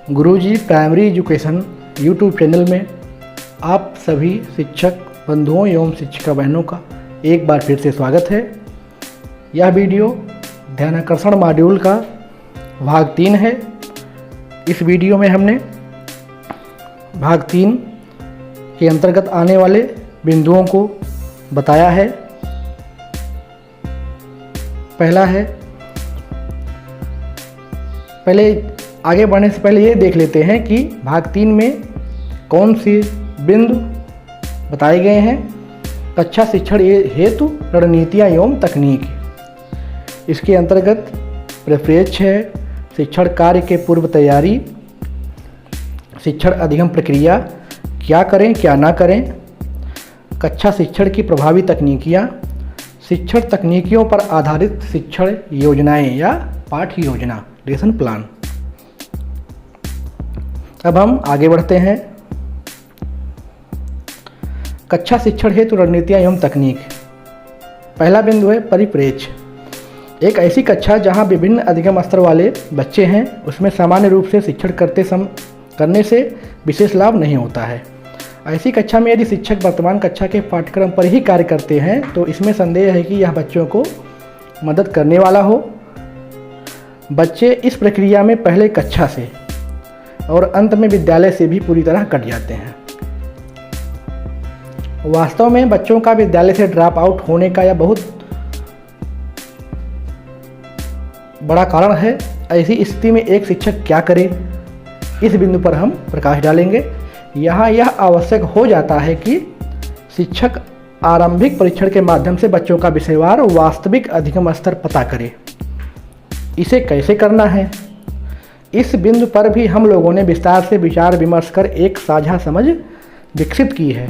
गुरुजी primary education YouTube channel में आप सभी शिक्षक बंधुओं एवं शिक्षिका बहनों का एक बार फिर से स्वागत है। यह वीडियो ध्यानाकर्षण मॉड्यूल का भाग 3 है। इस वीडियो में हमने भाग 3 के अंतर्गत आने वाले बिंदुओं को बताया है। पहला है, पहले आगे बढ़ने से पहले ये देख लेते हैं कि भाग 3 में कौन से बिंदु बताए गए हैं। कक्षा शिक्षण हेतु रणनीतियाँ एवं तकनीक, इसके अंतर्गत परिप्रेक्ष्य है, शिक्षण कार्य के पूर्व तैयारी, शिक्षण अधिगम प्रक्रिया, क्या करें क्या ना करें, कक्षा शिक्षण की प्रभावी तकनीकियाँ, शिक्षण तकनीकियों पर आधारित शिक्षण योजनाएं या पाठ्य योजना लेसन प्लान। अब हम आगे बढ़ते हैं। कक्षा शिक्षण हेतु रणनीतियाँ एवं तकनीक। पहला बिंदु है परिप्रेक्ष्य। एक ऐसी कक्षा जहां विभिन्न अधिगम स्तर वाले बच्चे हैं, उसमें सामान्य रूप से शिक्षण करने से विशेष लाभ नहीं होता है। ऐसी कक्षा में यदि शिक्षक वर्तमान कक्षा के पाठ्यक्रम पर ही कार्य करते हैं तो इसमें संदेह है कि यह बच्चों को मदद करने वाला हो। बच्चे इस प्रक्रिया में पहले कक्षा से और अंत में विद्यालय से भी पूरी तरह कट जाते हैं। वास्तव में बच्चों का विद्यालय से ड्रॉप आउट होने का यह बहुत बड़ा कारण है। ऐसी स्थिति में एक शिक्षक क्या करे, इस बिंदु पर हम प्रकाश डालेंगे। यहाँ यह आवश्यक हो जाता है कि शिक्षक आरंभिक परीक्षण के माध्यम से बच्चों का विषयवार वास्तविक अधिगम स्तर पता करे। इसे कैसे करना है, इस बिंदु पर भी हम लोगों ने विस्तार से विचार विमर्श कर एक साझा समझ विकसित की है।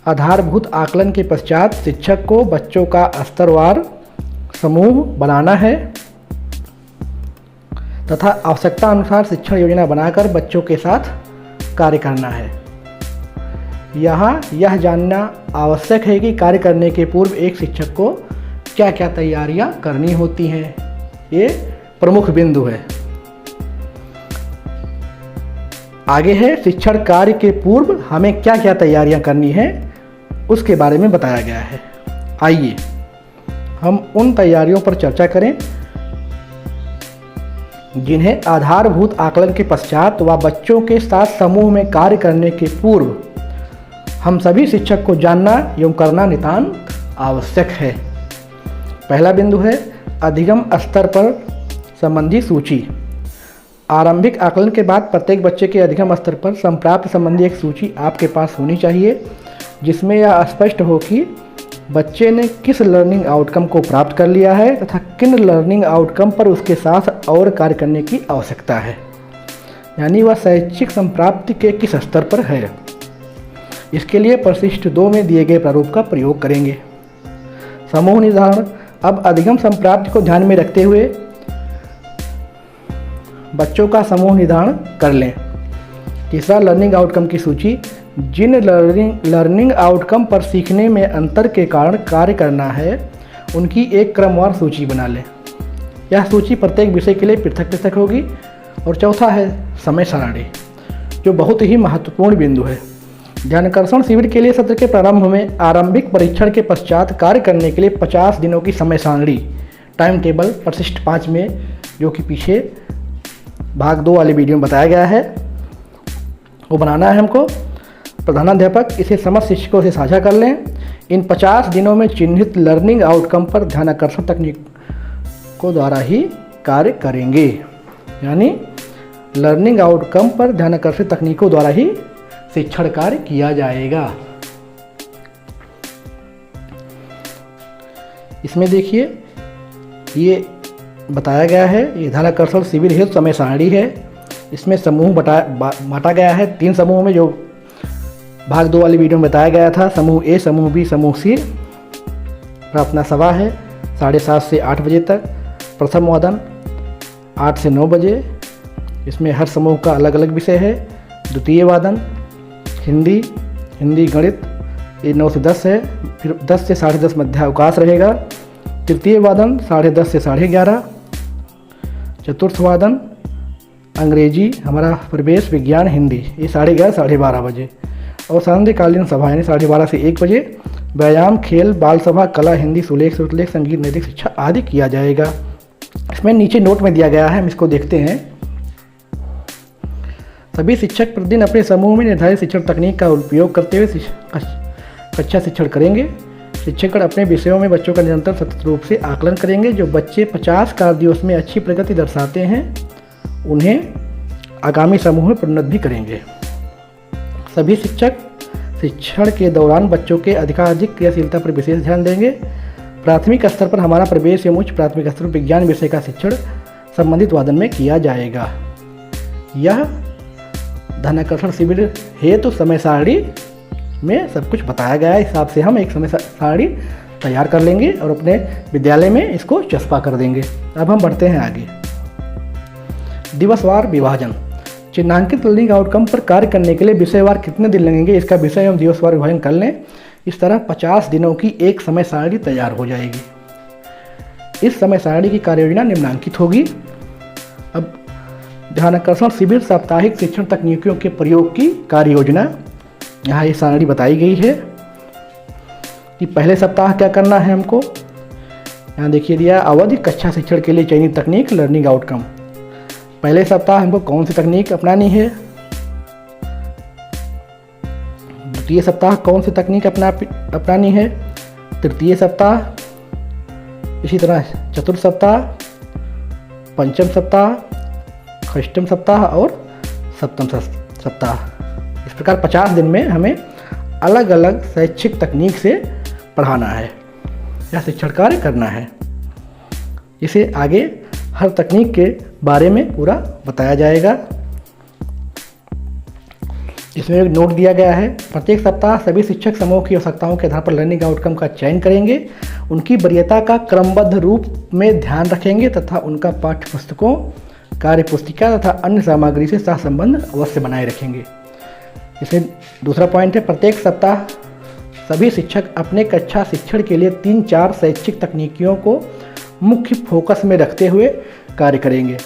आधारभूत आकलन के पश्चात शिक्षक को बच्चों का स्तरवार समूह बनाना है तथा आवश्यकता अनुसार शिक्षण योजना बनाकर बच्चों के साथ कार्य करना है। यहाँ यह जानना आवश्यक है कि कार्य करने के पूर्व एक शिक्षक को क्या क्या तैयारियां करनी होती हैं। ये प्रमुख बिंदु है। आगे है शिक्षण कार्य के पूर्व हमें क्या क्या तैयारियां करनी है, उसके बारे में बताया गया है। आइए हम उन तैयारियों पर चर्चा करें जिन्हें आधारभूत आकलन के पश्चात व बच्चों के साथ समूह में कार्य करने के पूर्व हम सभी शिक्षक को जानना एवं करना नितांत आवश्यक है। पहला बिंदु है अधिगम स्तर पर संबंधी सूची। आरंभिक आकलन के बाद प्रत्येक बच्चे के अधिगम स्तर पर संप्राप्त संबंधी एक सूची आपके पास होनी चाहिए, जिसमें यह स्पष्ट हो कि बच्चे ने किस लर्निंग आउटकम को प्राप्त कर लिया है तथा किन लर्निंग आउटकम पर उसके साथ और कार्य करने की आवश्यकता है, यानी वह शैक्षिक संप्राप्ति के किस स्तर पर है। इसके लिए परिशिष्ट 2 में दिए गए प्रारूप का प्रयोग करेंगे। समूह निर्धारण। अब अधिगम संप्राप्ति को ध्यान में रखते हुए बच्चों का समूह निर्धारण कर लें। तीसरा, लर्निंग आउटकम की सूची। जिन लर्निंग आउटकम पर सीखने में अंतर के कारण कार्य करना है, उनकी एक क्रमवार सूची बना लें। यह सूची प्रत्येक विषय के लिए पृथक पृथक होगी। और चौथा है समय सारणी, जो बहुत ही महत्वपूर्ण बिंदु है। ध्यानाकर्षण शिविर के लिए सत्र के प्रारंभ में आरंभिक परीक्षण के पश्चात कार्य करने के लिए 50 दिनों की समय सारणी टाइम टेबल परिशिष्ट 5 में, जो कि पीछे भाग 2 वाले वीडियो में बताया गया है, वो बनाना है हमको। प्रधानाध्यापक इसे समस्त शिक्षकों से साझा कर लें। इन 50 दिनों में चिन्हित लर्निंग आउटकम पर ध्यानाकर्षण तकनीकों द्वारा ही कार्य करेंगे, यानी लर्निंग आउटकम पर ध्यानाकर्षण तकनीकों द्वारा ही शिक्षण कार्य किया जाएगा। इसमें देखिए ये बताया गया है, ये ध्यानाकर्षण शिविर हेतु समय सारणी है। इसमें समूह बांटा गया है 3 समूह में, जो भाग 2 वाली वीडियो में बताया गया था। समूह ए, समूह बी, समूह सी। प्रार्थना सभा है 7:30 से 8 बजे तक। प्रथम वादन 8 से 9 बजे। इसमें हर समूह का अलग अलग विषय है। द्वितीय वादन हिंदी गणित, ये 9 से 10 है। फिर 10 से 10:30 मध्यावकाश रहेगा। तृतीय वादन 10:30 से 11:30। चतुर्थ वादन अंग्रेजी, हमारा परिवेश, विज्ञान, हिंदी, ये 11:30 साढ़े 12 बजे। और संध्याकालीन सभा यानी 12:30 से 1 बजे व्यायाम, खेल, बाल सभा, कला, हिंदी, सुलेख, श्रुतलेख, संगीत, नैतिक शिक्षा आदि किया जाएगा। इसमें नीचे नोट में दिया गया है, हम इसको देखते हैं। सभी शिक्षक प्रतिदिन अपने समूह में निर्धारित शिक्षण तकनीक का उपयोग करते हुए कक्षा शिक्षण करेंगे। शिक्षकगण अपने विषयों में बच्चों का निरंतर सतत रूप से आकलन करेंगे। जो बच्चे 50 कार्य दिवस में अच्छी प्रगति दर्शाते हैं उन्हें आगामी समूह में प्रोन्नत भी करेंगे। सभी शिक्षक शिक्षण के दौरान बच्चों के अधिकाधिक क्रियाशीलता पर विशेष ध्यान देंगे। प्राथमिक स्तर पर हमारा प्रवेश एवं उच्च प्राथमिक स्तर पर विज्ञान विषय का शिक्षण संबंधित वादन में किया जाएगा। यह ध्यानाकर्षण शिविर हेतु समय सारणी में सब कुछ बताया गया है। इस हिसाब से हम एक समय सारणी तैयार कर लेंगे और अपने विद्यालय में इसको चस्पा कर देंगे। अब हम बढ़ते हैं आगे। दिवसवार विभाजन। चिन्हांकित लर्निंग आउटकम पर कार्य करने के लिए विषयवार कितने दिन लगेंगे, इसका विषय एवं दिवसवार विभाजन कर लें। इस तरह 50 दिनों की एक समय सारणी तैयार हो जाएगी। इस समय सारणी की कार्य योजना निम्नांकित होगी। अब ध्यानाकर्षण शिविर साप्ताहिक शिक्षण तकनीकों के प्रयोग की कार्य योजना, यहाँ ये सारणी बताई गई है कि पहले सप्ताह क्या करना है हमको। यहाँ देखिए दिया अवधि, कक्षा शिक्षण के लिए चयनित तकनीक, लर्निंग आउटकम। पहले सप्ताह हमको कौन सी तकनीक अपनानी है, द्वितीय सप्ताह कौन सी तकनीक अपनानी है, तृतीय सप्ताह, इसी तरह चतुर्थ सप्ताह, पंचम सप्ताह, षष्ठम सप्ताह और सप्तम सप्ताह। इस प्रकार 50 दिन में हमें अलग अलग शैक्षिक तकनीक से पढ़ाना है या शिक्षण कार्य करना है। इसे आगे हर तकनीक के बारे में पूरा बताया जाएगा। इसमें एक नोट दिया गया है। प्रत्येक सप्ताह सभी शिक्षक समूह की आवश्यकताओं के आधार पर लर्निंग आउटकम का चयन करेंगे, उनकी वरीयता का क्रमबद्ध रूप में ध्यान रखेंगे तथा उनका पाठ्य पुस्तकों, कार्य पुस्तिका तथा अन्य सामग्री से सहसंबंध अवश्य बनाए रखेंगे। इसमें दूसरा पॉइंट है, प्रत्येक सप्ताह सभी शिक्षक अपने कक्षा शिक्षण के लिए 3-4 शैक्षिक तकनीकियों को मुख्य फोकस में रखते हुए कार्य करेंगे।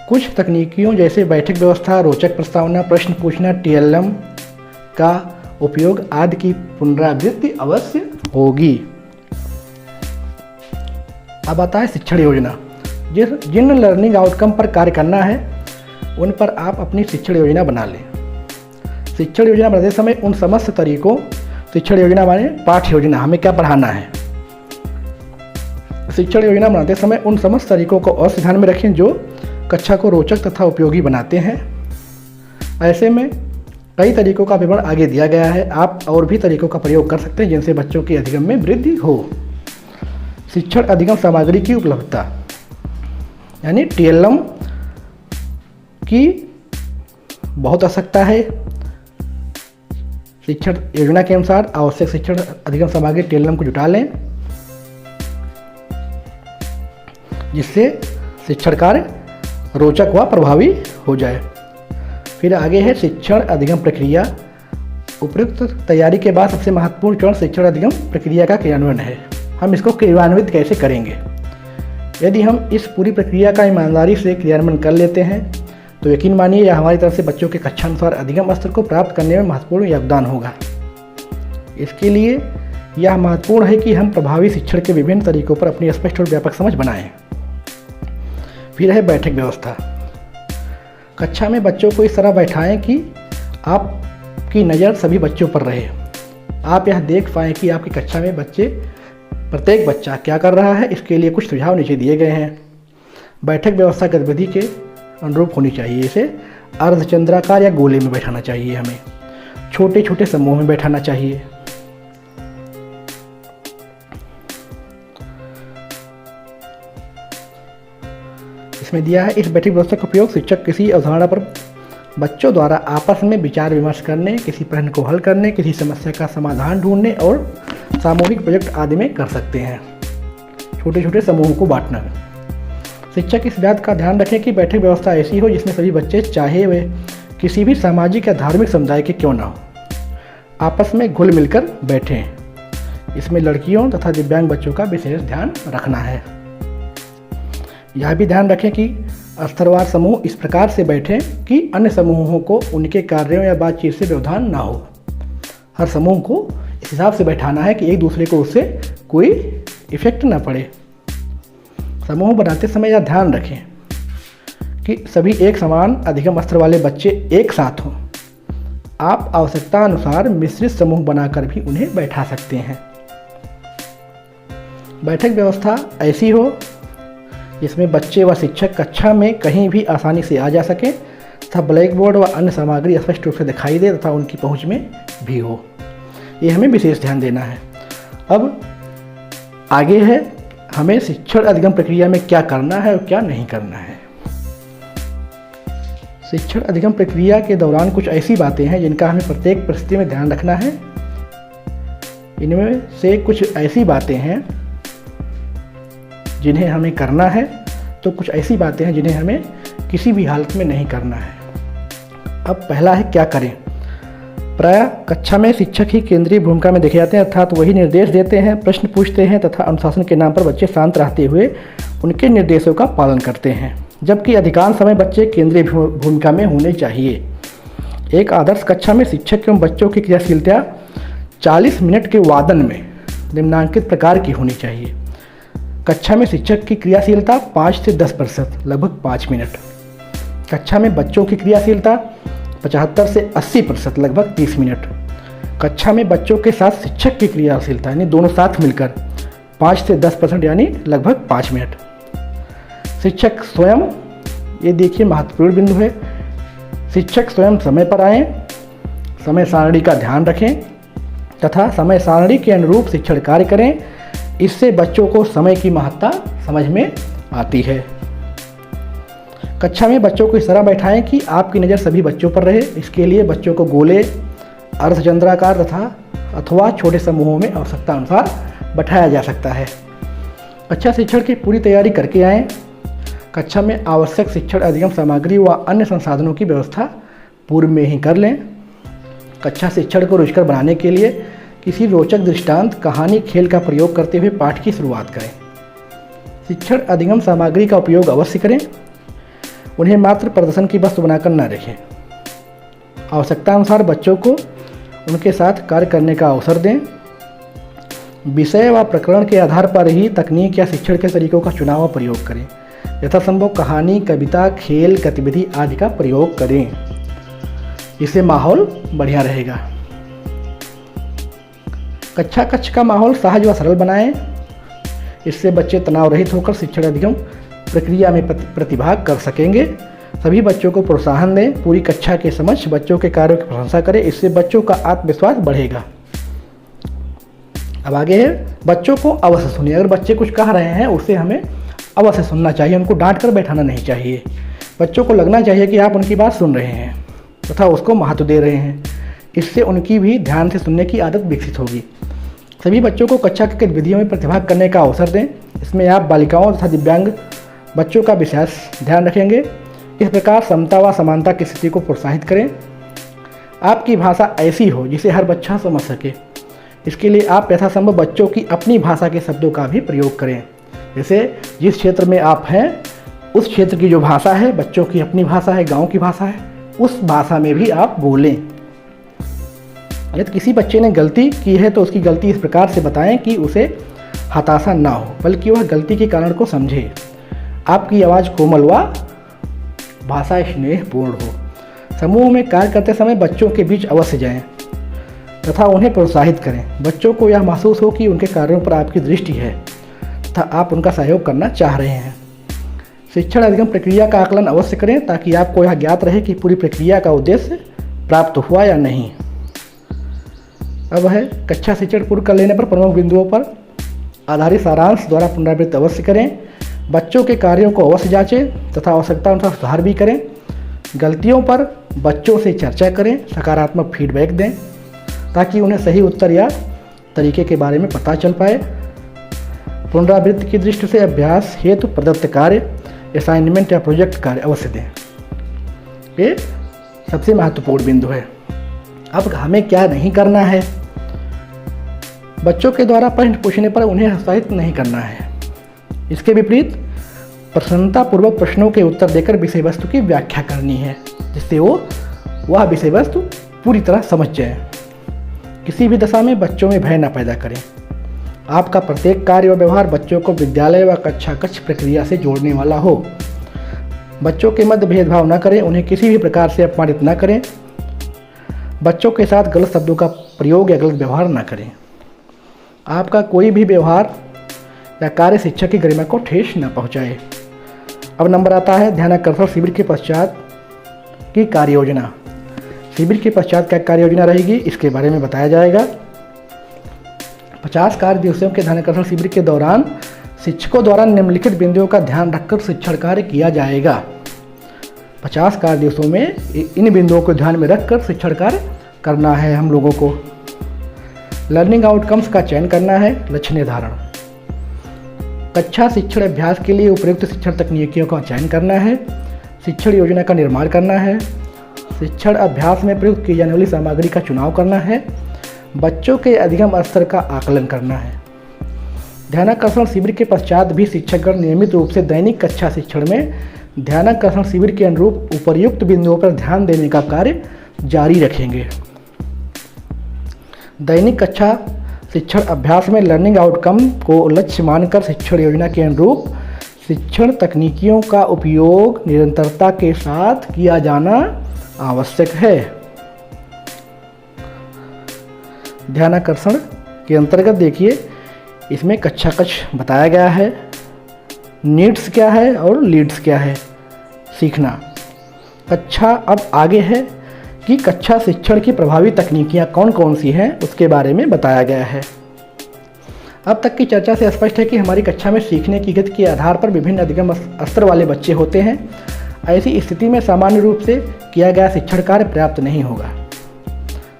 कुछ तकनीकियों जैसे बैठक व्यवस्था, रोचक प्रस्तावना, प्रश्न पूछना, TLM का उपयोग आदि की पुनरावृत्ति अवश्य होगी। अब आता है शिक्षण योजना। जिन लर्निंग आउटकम पर कार्य करना है उन पर आप अपनी शिक्षण योजना बना लें। शिक्षण योजना बनाते समय उन समस्त तरीकों, शिक्षण योजना माने पाठ्य योजना, हमें क्या पढ़ाना है। शिक्षण योजना बनाते समय उन समस्त तरीकों को अवश्य ध्यान में रखें जो कक्षा को रोचक तथा उपयोगी बनाते हैं। ऐसे में कई तरीकों का विवरण आगे दिया गया है। आप और भी तरीकों का प्रयोग कर सकते हैं जिनसे बच्चों की अधिगम में वृद्धि हो। शिक्षण अधिगम सामग्री की उपलब्धता यानी TLM की बहुत आवश्यकता है। शिक्षण योजना के अनुसार आवश्यक शिक्षण अधिगम सामग्री TLM को जुटा लें जिससे शिक्षण कार्य रोचक व प्रभावी हो जाए। फिर आगे है शिक्षण अधिगम प्रक्रिया। उपयुक्त तैयारी के बाद सबसे महत्वपूर्ण चरण शिक्षण अधिगम प्रक्रिया का क्रियान्वयन है। हम इसको क्रियान्वित कैसे करेंगे। यदि हम इस पूरी प्रक्रिया का ईमानदारी से क्रियान्वयन कर लेते हैं तो यकीन मानिए यह हमारी तरफ से बच्चों के कक्षानुसार अधिगम स्तर को प्राप्त करने में महत्वपूर्ण योगदान होगा। इसके लिए यह महत्वपूर्ण है कि हम प्रभावी शिक्षण के विभिन्न तरीकों पर अपनी स्पष्ट और व्यापक समझ बनाएं। फिर है बैठक व्यवस्था। कक्षा में बच्चों को इस तरह बैठाएं कि आपकी नज़र सभी बच्चों पर रहे। आप यह देख पाएँ कि आपकी कक्षा में प्रत्येक बच्चा क्या कर रहा है। इसके लिए कुछ सुझाव नीचे दिए गए हैं। बैठक व्यवस्था गतिविधि के अनुरूप होनी चाहिए। इसे अर्धचंद्राकार या गोले में बैठाना चाहिए। हमें छोटे छोटे समूह में बैठाना चाहिए। इसमें दिया है, इस बैठक व्यवस्था का उपयोग शिक्षक किसी अवधारणा पर बच्चों द्वारा आपस में विचार विमर्श करने, किसी प्रश्न को हल करने, किसी समस्या का समाधान ढूंढने और सामूहिक प्रोजेक्ट आदि में कर सकते हैं। छोटे छोटे समूहों को बांटना। शिक्षक इस बात का ध्यान रखें कि बैठक व्यवस्था ऐसी हो जिसमें सभी बच्चे, चाहे वे किसी भी सामाजिक या धार्मिक समुदाय के क्यों ना हो, आपस में घुल मिलकर बैठें। इसमें लड़कियों तथा दिव्यांग बच्चों का विशेष ध्यान रखना है। यह भी ध्यान रखें कि स्तरवार समूह इस प्रकार से बैठें कि अन्य समूहों को उनके कार्यों या बातचीत से व्यवधान ना हो। हर समूह को इस हिसाब से बैठाना है कि एक दूसरे को उससे कोई इफेक्ट ना पड़े। समूह बनाते समय यह ध्यान रखें कि सभी एक समान अधिगम स्तर वाले बच्चे एक साथ हों। आप आवश्यकता अनुसार मिश्रित समूह बनाकर भी उन्हें बैठा सकते हैं। बैठक व्यवस्था ऐसी हो जिसमें बच्चे व शिक्षक कक्षा में कहीं भी आसानी से आ जा सकें तथा ब्लैक बोर्ड व अन्य सामग्री स्पष्ट रूप से दिखाई दे तथा उनकी पहुंच में भी हो। ये हमें विशेष ध्यान देना है। अब आगे है हमें शिक्षण अधिगम प्रक्रिया में क्या करना है और क्या नहीं करना है। शिक्षण अधिगम प्रक्रिया के दौरान कुछ ऐसी बातें हैं जिनका हमें प्रत्येक परिस्थिति में ध्यान रखना है। इनमें से कुछ ऐसी बातें हैं जिन्हें हमें करना है, तो कुछ ऐसी बातें हैं जिन्हें हमें किसी भी हालत में नहीं करना है। अब पहला है क्या करें। प्रायः कक्षा में शिक्षक ही केंद्रीय भूमिका में देखे जाते हैं, अर्थात वही निर्देश देते हैं, प्रश्न पूछते हैं तथा अनुशासन के नाम पर बच्चे शांत रहते हुए उनके निर्देशों का पालन करते हैं, जबकि अधिकांश समय बच्चे केंद्रीय भूमिका में होने चाहिए। एक आदर्श कक्षा में शिक्षक एवं बच्चों की क्रियाशीलता 40 मिनट के वादन में निम्नांकित प्रकार की होनी चाहिए। कक्षा में शिक्षक की क्रियाशीलता 5 से 10% लगभग 5 मिनट। कक्षा में बच्चों की क्रियाशीलता 75 से 80% लगभग 30 मिनट। कक्षा में बच्चों के साथ शिक्षक की क्रियाशीलता यानी दोनों साथ मिलकर 5 से 10% यानी लगभग 5 मिनट। शिक्षक स्वयं, ये देखिए महत्वपूर्ण बिंदु है, शिक्षक स्वयं समय पर आएँ, समय सारणी का ध्यान रखें तथा समय सारणी के अनुरूप शिक्षण कार्य करें। इससे बच्चों को समय की महत्ता समझ में आती है। कक्षा में बच्चों को इस तरह बैठाएं कि आपकी नज़र सभी बच्चों पर रहे। इसके लिए बच्चों को गोले, अर्धचंद्राकार तथा अथवा छोटे समूहों में आवश्यकता अनुसार बैठाया जा सकता है। कक्षा शिक्षण की पूरी तैयारी करके आएँ। कक्षा में आवश्यक शिक्षण अधिगम सामग्री व अन्य संसाधनों की व्यवस्था पूर्व में ही कर लें। कक्षा शिक्षण को रुचिकर बनाने के लिए किसी रोचक दृष्टांत, कहानी, खेल का प्रयोग करते हुए पाठ की शुरुआत करें। शिक्षण अधिगम सामग्री का उपयोग अवश्य करें, उन्हें मात्र प्रदर्शन की वस्तु बनाकर न रखें। आवश्यकता अनुसार बच्चों को उनके साथ कार्य करने का अवसर दें। विषय व प्रकरण के आधार पर ही तकनीक या शिक्षण के तरीकों का चुनाव व प्रयोग करें। यथासंभव कहानी, कविता, खेल, गतिविधि आदि का प्रयोग करें। इससे माहौल बढ़िया रहेगा। कक्षा कक्ष का माहौल सहज व सरल बनाएं। इससे बच्चे तनाव रहित होकर शिक्षण अधिगम प्रक्रिया में प्रतिभाग कर सकेंगे। सभी बच्चों को प्रोत्साहन दें। पूरी कक्षा के समक्ष बच्चों के कार्यों की प्रशंसा करें। इससे बच्चों का आत्मविश्वास बढ़ेगा। अब आगे है बच्चों को अवश्य सुनिए। अगर बच्चे कुछ कह रहे हैं उसे हमें अवश्य सुनना चाहिए, उनको डांट कर बैठाना नहीं चाहिए। बच्चों को लगना चाहिए कि आप उनकी बात सुन रहे हैं तथा उसको महत्व दे रहे हैं। इससे उनकी भी ध्यान से सुनने की आदत विकसित होगी। सभी बच्चों को कक्षा की गतिविधियों में प्रतिभाग करने का अवसर दें। इसमें आप बालिकाओं तथा दिव्यांग बच्चों का विशेष ध्यान रखेंगे। इस प्रकार समता व समानता की स्थिति को प्रोत्साहित करें। आपकी भाषा ऐसी हो जिसे हर बच्चा समझ सके। इसके लिए आप यथासंभव बच्चों की अपनी भाषा के शब्दों का भी प्रयोग करें। जैसे जिस क्षेत्र में आप हैं उस क्षेत्र की जो भाषा है, बच्चों की अपनी भाषा है, गाँव की भाषा है, उस भाषा में भी आप बोलें। यदि किसी बच्चे ने गलती की है तो उसकी गलती इस प्रकार से बताएं कि उसे हताशा ना हो, बल्कि वह गलती के कारण को समझे। आपकी आवाज़ कोमल व भाषा स्नेहपूर्ण हो। समूह में कार्य करते समय बच्चों के बीच अवश्य जाएं तथा उन्हें प्रोत्साहित करें। बच्चों को यह महसूस हो कि उनके कार्यों पर आपकी दृष्टि है तथा आप उनका सहयोग करना चाह रहे हैं। शिक्षण अधिगम प्रक्रिया का आकलन अवश्य करें ताकि आपको यह ज्ञात रहे कि पूरी प्रक्रिया का उद्देश्य प्राप्त हुआ या नहीं। अब है कक्षा शिक्षण पूर्ण कर लेने पर प्रमुख बिंदुओं पर आधारित सारांश द्वारा पुनरावृत्ति अवश्य करें। बच्चों के कार्यों को अवश्य जांचें तथा आवश्यकता अनुसार सुधार भी करें। गलतियों पर बच्चों से चर्चा करें, सकारात्मक फीडबैक दें ताकि उन्हें सही उत्तर या तरीके के बारे में पता चल पाए। पुनरावृत्ति की दृष्टि से अभ्यास हेतु प्रदत्त कार्य, असाइनमेंट या प्रोजेक्ट कार्य अवश्य दें। ये सबसे महत्वपूर्ण बिंदु है। अब हमें क्या नहीं करना है। बच्चों के द्वारा प्रश्न पूछने पर उन्हें हतोत्साहित नहीं करना है। इसके विपरीत प्रसन्नतापूर्वक प्रश्नों के उत्तर देकर विषय वस्तु की व्याख्या करनी है, जिससे वो वह विषय वस्तु पूरी तरह समझ जाए। किसी भी दशा में बच्चों में भय न पैदा करें। आपका प्रत्येक कार्य व व्यवहार बच्चों को विद्यालय व कक्षा कक्ष प्रक्रिया से जोड़ने वाला हो। बच्चों के मध्य भेदभाव न करें, उन्हें किसी भी प्रकार से अपमानित न करें। बच्चों के साथ गलत शब्दों का प्रयोग या गलत व्यवहार न करें। आपका कोई भी व्यवहार या कार्य शिक्षक की गरिमा को ठेस न पहुंचाए। अब नंबर आता है ध्यानाकर्षण शिविर के पश्चात की कार्य योजना। शिविर के पश्चात क्या कार्य योजना रहेगी, इसके बारे में बताया जाएगा। 50 कार्य दिवसों के ध्यानाकर्षण शिविर के दौरान शिक्षकों द्वारा निम्नलिखित बिंदुओं का ध्यान रखकर शिक्षण कार्य किया जाएगा। 50 कार्य दिवसों में इन बिंदुओं को ध्यान में रखकर शिक्षण कार्य करना है हम लोगों को। लर्निंग आउटकम्स का चयन करना है। लक्ष्य निर्धारण। कक्षा शिक्षण अभ्यास के लिए उपयुक्त शिक्षण तकनीकियों का चयन करना है। शिक्षण योजना का निर्माण करना है। शिक्षण अभ्यास में प्रयुक्त की जाने वाली सामग्री का चुनाव करना है। बच्चों के अधिगम स्तर का आकलन करना है। ध्यानाकर्षण शिविर के पश्चात भी शिक्षकगण नियमित रूप से दैनिक कक्षा शिक्षण में ध्यानाकर्षण शिविर के अनुरूप उपर्युक्त बिंदुओं पर ध्यान देने का कार्य जारी रखेंगे। दैनिक कक्षा शिक्षण अभ्यास में लर्निंग आउटकम को लक्ष्य मानकर शिक्षण योजना के अनुरूप शिक्षण तकनीकियों का उपयोग निरंतरता के साथ किया जाना आवश्यक है। ध्यानाकर्षण के अंतर्गत देखिए, इसमें कक्षा कक्ष बताया गया है, नीड्स क्या है और लीड्स क्या है, सीखना। कक्षा अब आगे है कि कक्षा शिक्षण की प्रभावी तकनीकियाँ कौन कौन सी हैं, उसके बारे में बताया गया है। अब तक की चर्चा से स्पष्ट है कि हमारी कक्षा में सीखने की गति के आधार पर विभिन्न अधिगम स्तर वाले बच्चे होते हैं। ऐसी स्थिति में सामान्य रूप से किया गया शिक्षण कार्य पर्याप्त नहीं होगा।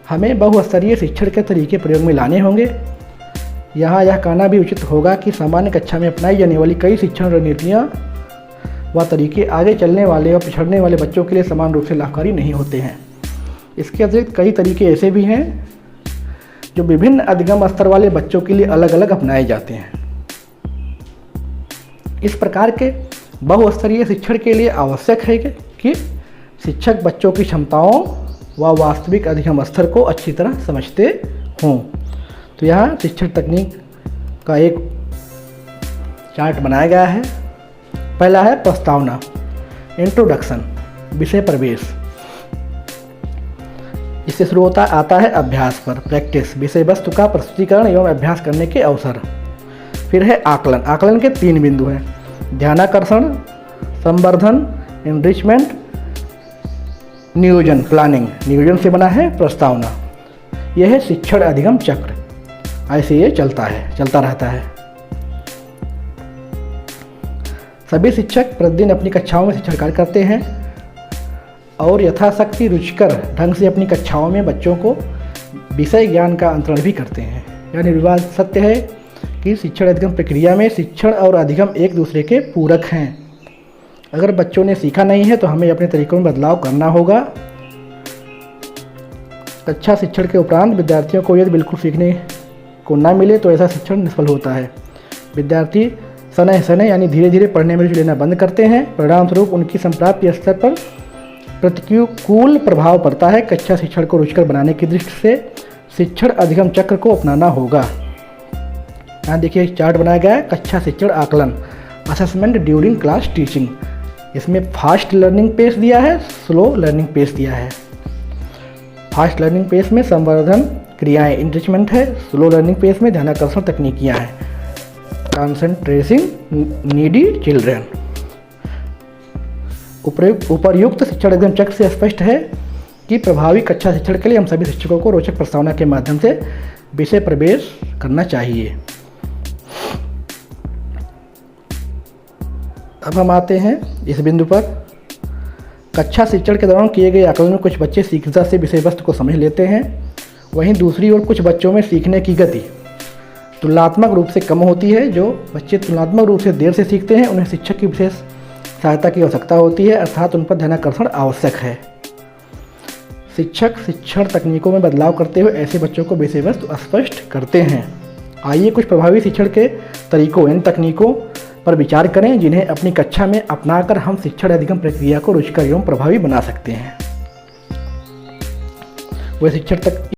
हमें बहुस्तरीय शिक्षण के तरीके प्रयोग में लाने होंगे। यहाँ यह कहना भी उचित होगा कि सामान्य कक्षा में अपनाई जाने वाली कई शिक्षण रणनीतियाँ व तरीके आगे चलने वाले और पिछड़ने वाले बच्चों के लिए समान रूप से लाभकारी नहीं होते हैं। इसके अतिरिक्त कई तरीके ऐसे भी हैं जो विभिन्न अधिगम स्तर वाले बच्चों के लिए अलग अलग अपनाए जाते हैं। इस प्रकार के बहुस्तरीय शिक्षण के लिए आवश्यक है कि शिक्षक बच्चों की क्षमताओं व वास्तविक अधिगम स्तर को अच्छी तरह समझते हों। तो यहाँ शिक्षण तकनीक का एक चार्ट बनाया गया है। पहला है प्रस्तावना, इंट्रोडक्शन, विषय प्रवेश। इससे शुरू आता है अभ्यास पर, प्रैक्टिस, विषय वस्तु का प्रस्तुतिकरण एवं अभ्यास करने के अवसर। फिर है आकलन। आकलन के 3 बिंदु हैं, ध्यानाकर्षण, संवर्धन, एनरिचमेंट, नियोजन, प्लानिंग। नियोजन से बना है प्रस्तावना। यह है शिक्षण अधिगम चक्र। ऐसे ये चलता रहता है। सभी शिक्षक प्रतिदिन अपनी कक्षाओं में शिक्षण कार्य करते हैं और यथाशक्ति रुचिकर ढंग से अपनी कक्षाओं में बच्चों को विषय ज्ञान का अंतरण भी करते हैं। यह निर्विवाद सत्य है कि शिक्षण अधिगम प्रक्रिया में शिक्षण और अधिगम एक दूसरे के पूरक हैं। अगर बच्चों ने सीखा नहीं है तो हमें अपने तरीकों में बदलाव करना होगा। कक्षा शिक्षण के उपरांत विद्यार्थियों को यदि बिल्कुल सीखने को ना मिले तो ऐसा शिक्षण निष्फल होता है। विद्यार्थी शनैः यानी धीरे धीरे पढ़ने में रुचि लेना बंद करते हैं। परिणामस्वरूप उनकी संप्राप्ति स्तर पर प्रतिकूल प्रभाव पड़ता है। कक्षा शिक्षण को रुचिकर बनाने की दृष्टि से शिक्षण अधिगम चक्र को अपनाना होगा। यहाँ देखिए चार्ट बनाया गया है, कक्षा शिक्षण आकलन, असेसमेंट ड्यूरिंग क्लास टीचिंग। इसमें फास्ट लर्निंग पेस दिया है, स्लो लर्निंग पेस दिया है। फास्ट लर्निंग पेस में संवर्धन क्रियाएं, इंरिचमेंट है। स्लो लर्निंग पेस में ध्यानाकर्षण तकनीकियाँ हैं, कंसंट्रेसिंग नीडी चिल्ड्रन। उपर्युक्त शिक्षण अधिगम चक्र से स्पष्ट है कि प्रभावी कक्षा शिक्षण के लिए हम सभी शिक्षकों को रोचक प्रस्तावना के माध्यम से विषय प्रवेश करना चाहिए। अब हम आते हैं इस बिंदु पर। कक्षा शिक्षण के दौरान किए गए आकलन में कुछ बच्चे शीघ्रता से विषय वस्तु को समझ लेते हैं, वहीं दूसरी ओर कुछ बच्चों में सीखने की गति तुलनात्मक रूप से कम होती है। जो बच्चे तुलनात्मक रूप से देर से सीखते हैं उन्हें शिक्षक की विशेष सहायता की आवश्यकता होती है, अर्थात उन पर ध्यानाकर्षण आवश्यक है। शिक्षक शिक्षण तकनीकों में बदलाव करते हुए ऐसे बच्चों को विषय वस्तु स्पष्ट करते हैं। आइए कुछ प्रभावी शिक्षण के तरीकों, इन तकनीकों पर विचार करें जिन्हें अपनी कक्षा में अपनाकर हम शिक्षण अधिगम प्रक्रिया को रुचिकर एवं प्रभावी बना सकते हैं। वह शिक्षण तक